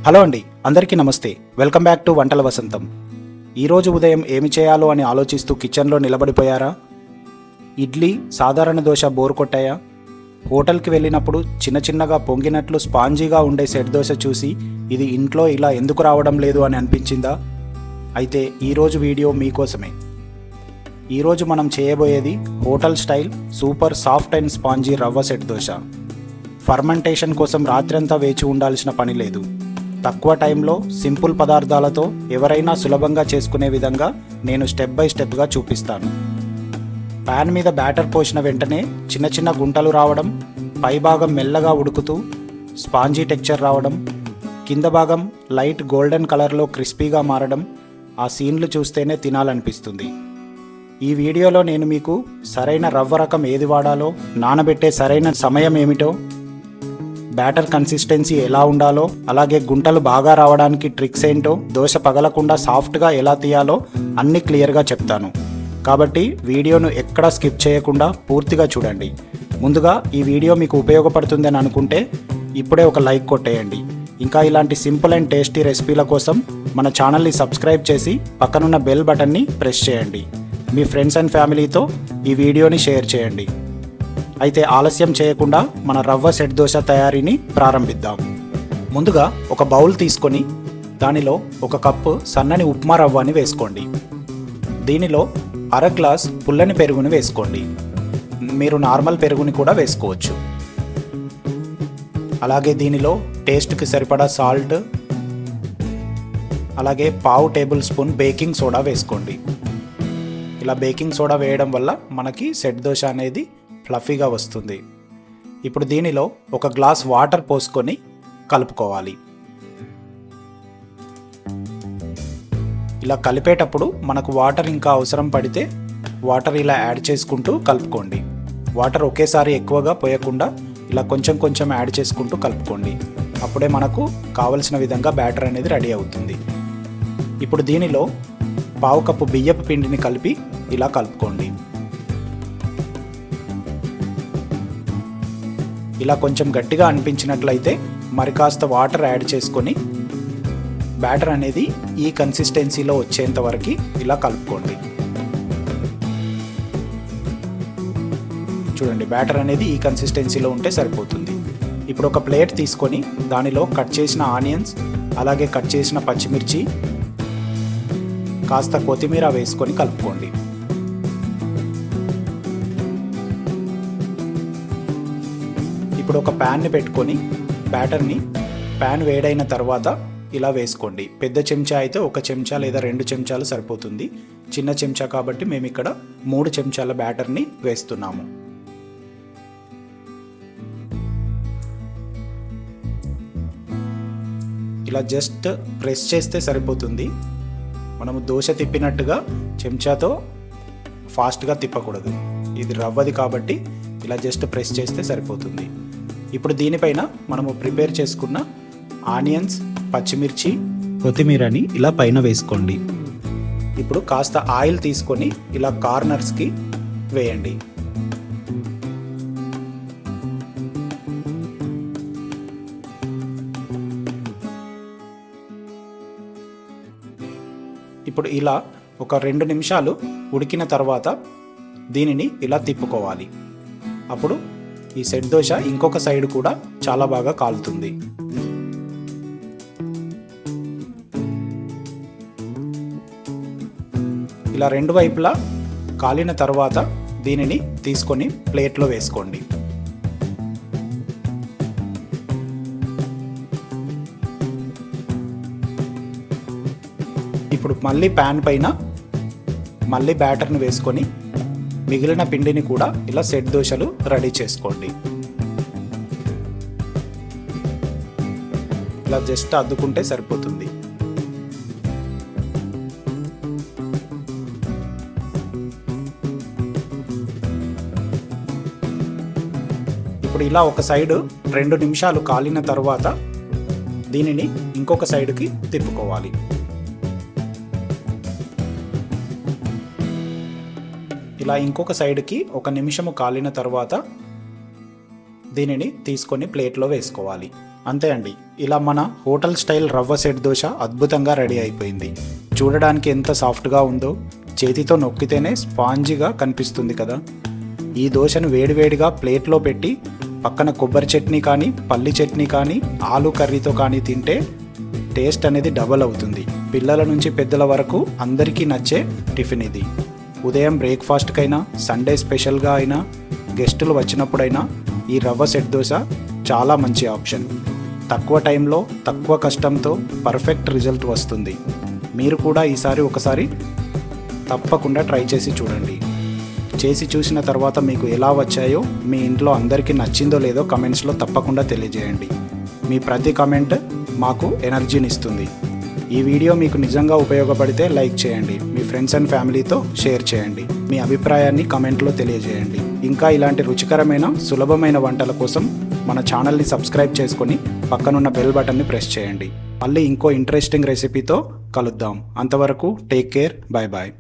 Hello అండి, అందరికీ నమస్తే. వెల్కమ్ బ్యాక్ టు వంటల వసంతం. ఈరోజు ఉదయం ఏమి చేయాలో అని ఆలోచిస్తూ కిచెన్లో నిలబడిపోయారా? ఇడ్లీ, సాధారణ దోశ బోర్ కొట్టాయా? హోటల్కి వెళ్ళినప్పుడు చిన్నగా పొంగినట్లు స్పాంజీగా ఉండే సెట్ దోశ చూసి ఇది ఇంట్లో ఇలా ఎందుకు రావడం లేదు అని అనిపించిందా? అయితే ఈరోజు వీడియో మీకోసమే. ఈరోజు మనం చేయబోయేది hotel style super soft and spongy రవ్వ సెట్ దోశ. ఫర్మెంటేషన్ కోసం రాత్రంతా వేచి ఉండాల్సిన పని లేదు. తక్కువ టైంలో సింపుల్ పదార్థాలతో ఎవరైనా సులభంగా చేసుకునే విధంగా నేను స్టెప్ బై స్టెప్గా చూపిస్తాను. ప్యాన్ మీద బ్యాటర్ పోసిన వెంటనే చిన్న గుంటలు రావడం, పై భాగం మెల్లగా ఉడుకుతూ స్పాంజీ టెక్చర్ రావడం, కింద భాగం లైట్ గోల్డెన్ కలర్లో క్రిస్పీగా మారడం, ఆ సీన్లు చూస్తేనే తినాలనిపిస్తుంది. ఈ వీడియోలో నేను మీకు సరైన రవ్వ రకం ఏది వాడాలో, నానబెట్టే సరైన సమయం ఏమిటో, బ్యాటర్ కన్సిస్టెన్సీ ఎలా ఉండాలో, అలాగే గుంటలు బాగా రావడానికి ట్రిక్స్ ఏంటో, దోశ పగలకుండా సాఫ్ట్గా ఎలా తీయాలో అన్నీ క్లియర్గా చెప్తాను. కాబట్టి వీడియోను ఎక్కడా స్కిప్ చేయకుండా పూర్తిగా చూడండి. ముందుగా ఈ వీడియో మీకు ఉపయోగపడుతుందని అనుకుంటే ఇప్పుడే ఒక లైక్ కొట్టేయండి. ఇంకా ఇలాంటి సింపుల్ అండ్ టేస్టీ రెసిపీల కోసం మన ఛానల్ని సబ్స్క్రైబ్ చేసి పక్కనున్న బెల్ బటన్ని ప్రెస్ చేయండి. మీ ఫ్రెండ్స్ అండ్ ఫ్యామిలీతో ఈ వీడియోని షేర్ చేయండి. అయితే ఆలస్యం చేయకుండా మన రవ్వ సెట్ దోశ తయారీని ప్రారంభిద్దాం. ముందుగా ఒక బౌల్ తీసుకొని దానిలో ఒక కప్పు సన్నని ఉప్మా రవ్వని వేసుకోండి. దీనిలో అర గ్లాస్ పుల్లని పెరుగుని వేసుకోండి. మీరు నార్మల్ పెరుగుని కూడా వేసుకోవచ్చు. అలాగే దీనిలో టేస్ట్కి సరిపడా సాల్ట్, అలాగే పావు టేబుల్ స్పూన్ బేకింగ్ సోడా వేసుకోండి. ఇలా బేకింగ్ సోడా వేయడం వల్ల మనకి సెట్ దోశ అనేది ఫ్లఫీగా వస్తుంది. ఇప్పుడు దీనిలో ఒక గ్లాస్ వాటర్ పోసుకొని కలుపుకోవాలి. ఇలా కలిపేటప్పుడు మనకు వాటర్ ఇంకా అవసరం పడితే వాటర్ ఇలా యాడ్ చేసుకుంటూ కలుపుకోండి. వాటర్ ఒకేసారి ఎక్కువగా పోయకుండా ఇలా కొంచెం యాడ్ చేసుకుంటూ కలుపుకోండి. అప్పుడే మనకు కావలసిన విధంగా బ్యాటర్ అనేది రెడీ అవుతుంది. ఇప్పుడు దీనిలో పావు కప్పు బియ్యపు పిండిని కలిపి ఇలా కలుపుకోండి. ఇలా కొంచెం గట్టిగా అనిపించినట్లయితే మరి కాస్త వాటర్ యాడ్ చేసుకొని బ్యాటర్ అనేది ఈ కన్సిస్టెన్సీలో వచ్చేంత వరకు ఇలా కలుపుకోండి. చూడండి, బ్యాటర్ అనేది ఈ కన్సిస్టెన్సీలో ఉంటే సరిపోతుంది. ఇప్పుడు ఒక ప్లేట్ తీసుకొని దానిలో కట్ చేసిన ఆనియన్స్, అలాగే కట్ చేసిన పచ్చిమిర్చి, కాస్త కొత్తిమీర వేసుకొని కలుపుకోండి. ఇప్పుడు ఒక ప్యాన్ని పెట్టుకొని బ్యాటర్ని ప్యాన్ వేడైన తర్వాత ఇలా వేసుకోండి. పెద్ద చెంచా అయితే ఒక చెంచా లేదా 2 చెంచాలు సరిపోతుంది. చిన్న చెంచా కాబట్టి మేము ఇక్కడ 3 చెంచాల బ్యాటర్ని వేస్తున్నాము. ఇలా జస్ట్ ప్రెస్ చేస్తే సరిపోతుంది. మనము దోశ తిప్పినట్టుగా చెంచాతో ఫాస్ట్గా తిప్పకూడదు. ఇది రవ్వది కాబట్టి ఇలా జస్ట్ ప్రెస్ చేస్తే సరిపోతుంది. ఇప్పుడు దీనిపైన మనము ప్రిపేర్ చేసుకున్న ఆనియన్స్, పచ్చిమిర్చి, కొత్తిమీరని ఇలా పైన వేసుకోండి. ఇప్పుడు కాస్త ఆయిల్ తీసుకొని ఇలా కార్నర్స్కి వేయండి. ఇప్పుడు ఇలా ఒక 2 నిమిషాలు ఉడికిన తర్వాత దీనిని ఇలా తిప్పుకోవాలి. అప్పుడు ఈ సెట్ దోశ ఇంకొక సైడ్ కూడా చాలా బాగా కాలుతుంది. ఇలా 2 వైపులా కాలిన తర్వాత దీనిని తీసుకొని ప్లేట్లో వేసుకోండి. ఇప్పుడు మళ్ళీ ప్యాన్ పైన మళ్ళీ బ్యాటర్ని వేసుకొని మిగిలిన పిండిని కూడా ఇలా సెట్ దోశలు రెడీ చేసుకోండి. ఇలా జస్ట్ అద్దుకుంటే సరిపోతుంది. ఇప్పుడు ఇలా ఒక సైడు 2 నిమిషాలు కాలిన తర్వాత దీనిని ఇంకొక సైడుకి తిప్పుకోవాలి. ఇలా ఇంకొక సైడ్కి 1 నిమిషము కాలిన తర్వాత దీనిని తీసుకొని ప్లేట్లో వేసుకోవాలి. అంతే అండి, ఇలా మన హోటల్ స్టైల్ రవ్వ సెట్ దోశ అద్భుతంగా రెడీ అయిపోయింది. చూడడానికి ఎంత సాఫ్ట్గా ఉందో, చేతితో నొక్కితేనే స్పాంజిగా కనిపిస్తుంది కదా. ఈ దోశను వేడివేడిగా ప్లేట్లో పెట్టి పక్కన కొబ్బరి చట్నీ కానీ, పల్లి చట్నీ కానీ, ఆలు కర్రీతో కానీ తింటే టేస్ట్ అనేది డబల్ అవుతుంది. పిల్లల నుంచి పెద్దల వరకు అందరికీ నచ్చే టిఫిన్ ఇది. ఉదయం బ్రేక్ఫాస్ట్కైనా, సండే స్పెషల్గా అయినా, గెస్టులు వచ్చినప్పుడైనా ఈ రవ్వ సెట్ దోశ చాలా మంచి ఆప్షన్. తక్కువ టైంలో, తక్కువ కష్టంతో పర్ఫెక్ట్ రిజల్ట్ వస్తుంది. మీరు కూడా ఈసారి ఒకసారి తప్పకుండా ట్రై చేసి చూడండి. చేసి చూసిన తర్వాత మీకు ఎలా వచ్చాయో, మీ ఇంట్లో అందరికీ నచ్చిందో లేదో కమెంట్స్లో తప్పకుండా తెలియజేయండి. మీ ప్రతి కమెంట్ మాకు ఎనర్జీని ఇస్తుంది. ఈ వీడియో మీకు నిజంగా ఉపయోగపడితే లైక్ చేయండి, మీ ఫ్రెండ్స్ అండ్ ఫ్యామిలీతో షేర్ చేయండి, మీ అభిప్రాయాన్ని కమెంట్లో తెలియజేయండి. ఇంకా ఇలాంటి రుచికరమైన, సులభమైన వంటల కోసం మన ఛానల్ని సబ్స్క్రైబ్ చేసుకొని పక్కనున్న బెల్ బటన్ని ప్రెస్ చేయండి. మళ్ళీ ఇంకో ఇంట్రెస్టింగ్ రెసిపీతో కలుద్దాం. అంతవరకు టేక్ కేర్, బాయ్ బాయ్.